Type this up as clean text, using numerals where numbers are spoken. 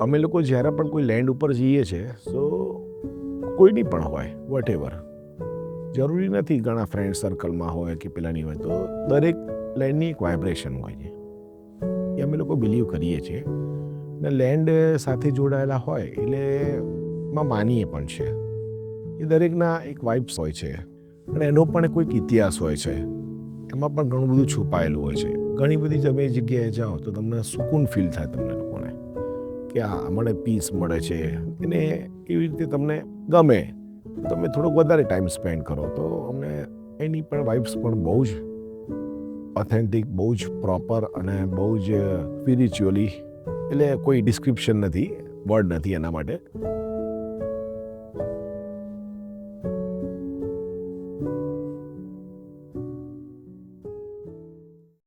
અમે લોકો જ્યારે પણ કોઈ લેન્ડ ઉપર જઈએ છીએ સો કોઈની પણ હોય વોટ એવર, જરૂરી નથી ઘણા ફ્રેન્ડ સર્કલમાં હોય કે પેલાની હોય, તો દરેક લેન્ડની એક વાઇબ્રેશન હોય છે એ અમે લોકો બિલીવ કરીએ છીએ ને લેન્ડ સાથે જોડાયેલા હોય એટલે માં માનીએ પણ છે. એ દરેકના એક વાઇબ્સ હોય છે અને એનો પણ કોઈક ઇતિહાસ હોય છે, એમાં પણ ઘણું બધું છુપાયેલું હોય છે. ઘણી બધી તમે જગ્યાએ જાઓ તો તમને સુકૂન ફીલ થાય તમને લોકોને કે આ મને પીસ મળે છે અને એવી રીતે તમને ગમે, તમે થોડોક વધારે ટાઈમ સ્પેન્ડ કરો તો અમને એની પણ વાઇબ્સ પણ બહુ જ ઓથેન્ટિક, બહુ જ પ્રોપર અને બહુ જ સ્પિરિચ્યુઅલી, એટલે કોઈ ડિસ્ક્રિપ્શન નથી, વર્ડ નથી એના માટે.